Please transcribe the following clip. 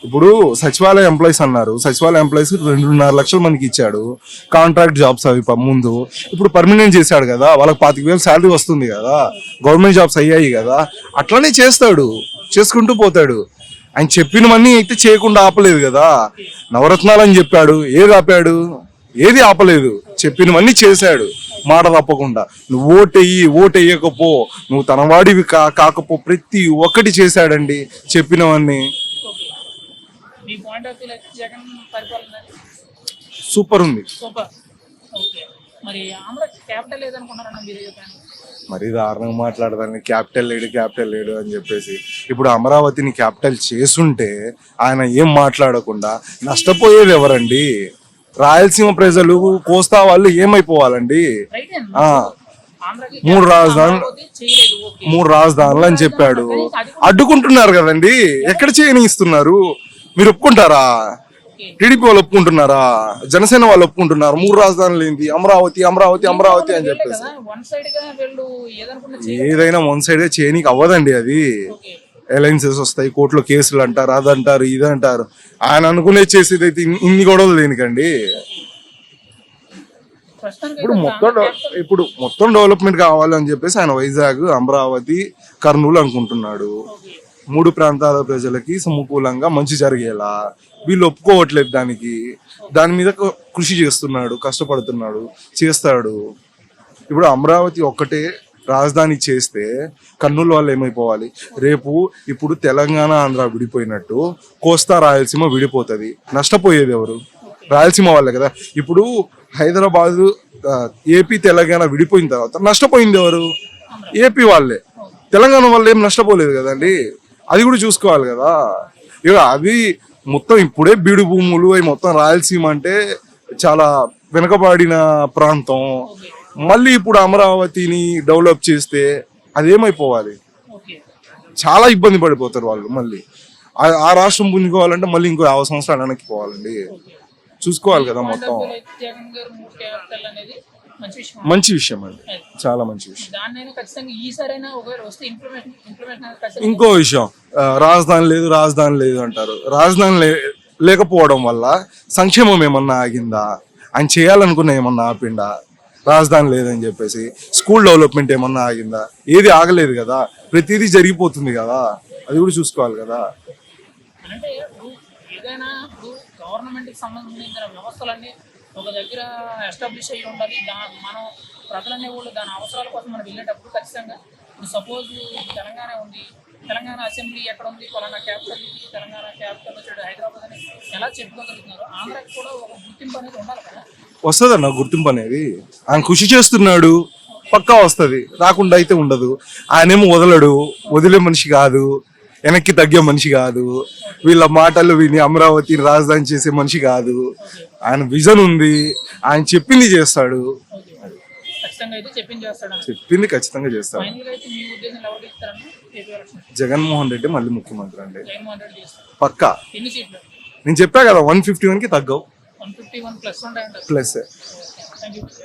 ఇప్పుడు సచివాలయ ఎంప్లాయీస్ అన్నారు, సచివాలయ ఎంప్లాయీస్ 2.5 లక్షల మందికి ఇచ్చాడు కాంట్రాక్ట్ జాబ్స్ అవి ముందు. ఇప్పుడు పర్మనెంట్ చేశాడు కదా, వాళ్ళకి 25,000 శాలరీ వస్తుంది కదా, గవర్నమెంట్ జాబ్స్ అయ్యాయి కదా, అట్లనే చేస్తాడు, చేసుకుంటూ పోతాడు. ఆయన చెప్పినవన్నీ అయితే చేయకుండా ఆపలేదు కదా. నవరత్నాలు అని చెప్పాడు, ఏది ఆపాడు? ఏది ఆపలేదు, చెప్పినవన్నీ చేశాడు మాట తప్పకుండా. నువ్వు ఓటెయ్యకపో, నువ్వు తనవాడివి కాకపో, ప్రతి ఒక్కటి చేశాడండి చెప్పినవన్నీ. సూపర్ ఉంది. మరి దారుణంగా మాట్లాడదాన్ని, క్యాపిటల్ లేడు అని చెప్పేసి. ఇప్పుడు అమరావతిని క్యాపిటల్ చేసుంటే ఆయన ఏం మాట్లాడకుండా నష్టపోయేది ఎవరండి? రాయలసీమ ప్రజలు, కోస్తా వాళ్ళు ఏమైపోవాలండి? మూడు రాజధానులు అని చెప్పాడు, అడ్డుకుంటున్నారు కదండి. ఎక్కడ చేయనిస్తున్నారు? మీరు ఒప్పుకుంటారా? టీడీపీ వాళ్ళు ఒప్పుకుంటున్నారా? జనసేన వాళ్ళు ఒప్పుకుంటున్నారు? 3 రాజధానులు ఏంటి? అమరావతి అని చెప్పేసి. ఏదైనా వన్ సైడ్ గా చేయనీకి అవ్వదండి. అది అలయన్సెస్ వస్తాయి, కోర్టులో కేసులు అంటారు, అదంటారు, ఇదంటారు. ఆయన అనుకునే చేసేది అయితే ఇన్ని గొడవలు దేనికండి? ఇప్పుడు మొత్తం డెవలప్మెంట్ కావాలి అని చెప్పేసి ఆయన వైజాగ్, అమరావతి, కర్నూలు అనుకుంటున్నాడు. 3 ప్రాంతాల ప్రజలకి సమకూలంగా మంచి జరిగేలా. వీళ్ళు ఒప్పుకోవట్లేదు దాని మీద కృషి చేస్తున్నాడు, కష్టపడుతున్నాడు, చేస్తాడు. ఇప్పుడు అమరావతి ఒక్కటే రాజధాని చేస్తే కర్నూలు వాళ్ళు ఏమైపోవాలి? రేపు ఇప్పుడు తెలంగాణ, ఆంధ్ర విడిపోయినట్టు కోస్తా, రాయలసీమ విడిపోతుంది. నష్టపోయేది ఎవరు? రాయలసీమ వాళ్ళే కదా. ఇప్పుడు హైదరాబాద్, ఏపీ, తెలంగాణ విడిపోయిన తర్వాత నష్టపోయింది ఎవరు? ఏపీ వాళ్ళే. తెలంగాణ వాళ్ళు ఏం నష్టపోలేదు కదండి. అది కూడా చూసుకోవాలి కదా. ఇక అవి మొత్తం ఇప్పుడే బీడు భూములు అవి మొత్తం. రాయలసీమ అంటే చాలా వెనుకబడిన ప్రాంతం. మళ్ళీ ఇప్పుడు అమరావతిని డెవలప్ చేస్తే అదేమైపోవాలి? చాలా ఇబ్బంది పడిపోతారు వాళ్ళు. మళ్ళీ ఆ రాష్ట్రం పుంజుకోవాలంటే మళ్ళీ ఇంకో 50 సంవత్సరాలు వెనక్కి పోవాలండి. చూసుకోవాలి కదా మొత్తం. మంచి విషయం అండి, చాలా మంచి విషయం. ఇంకో విషయం, రాజధాని లేదు అంటారు. రాజధాని లేకపోవడం వల్ల సంక్షేమం ఏమన్నా ఆగిందా? ఆయన చేయాలనుకున్న ఏమన్నా ఆపిండా? రాజధాని లేదని చెప్పేసి స్కూల్ డెవలప్మెంట్ ఏమన్నా ఆగిందా? ఏది ఆగలేదు కదా. ప్రతిదీ జరిగిపోతుంది కదా, అది కూడా చూసుకోవాలి కదా. గవర్నమెంట్ కి సంబంధించిన వ్యవస్థలన్నీ ఒక దగ్గర ఎస్టాబ్లిష్ అయ్యి ఉండాలి. మనం ప్రజలనే వాళ్ళు దాని అవసరాల కోసం మనం వెళ్ళేటప్పుడు ఖచ్చితంగా, ఇప్పుడు సపోజ్ తెలంగాణ ఉంది, తెలంగాణ అసెంబ్లీ ఎక్కడ ఉంది, ఫలానా క్యాపిటల్ ఇది, తెలంగాణ క్యాపిటల్ వచ్చాడు హైదరాబాద్ అని ఎలా చెప్పుకోగలుగుతున్నారు? ఆంధ్రాకి కూడా ఒక గుర్తింపు అనేది ఉండాలి కదా. వస్తుందన్న గుర్తింపు అనేది. ఆయన కృషి చేస్తున్నాడు, పక్కా వస్తుంది. రాకుండా అయితే ఉండదు. ఆయనేమో వదిలే మనిషి కాదు, వెనక్కి తగ్గే మనిషి కాదు, వీళ్ళ మాటలు విని అమరావతిని రాజధాని చేసే మనిషి కాదు. ఆయన విజన్ ఉంది, ఆయన చెప్పింది చేస్తాడు. చెప్పింది ఖచ్చితంగా చేస్తాడు. జగన్మోహన్ రెడ్డి మళ్ళీ ముఖ్యమంత్రి అండి, పక్కా. నేను చెప్పా కదా, 151కి తగ్గవు, ప్లస్.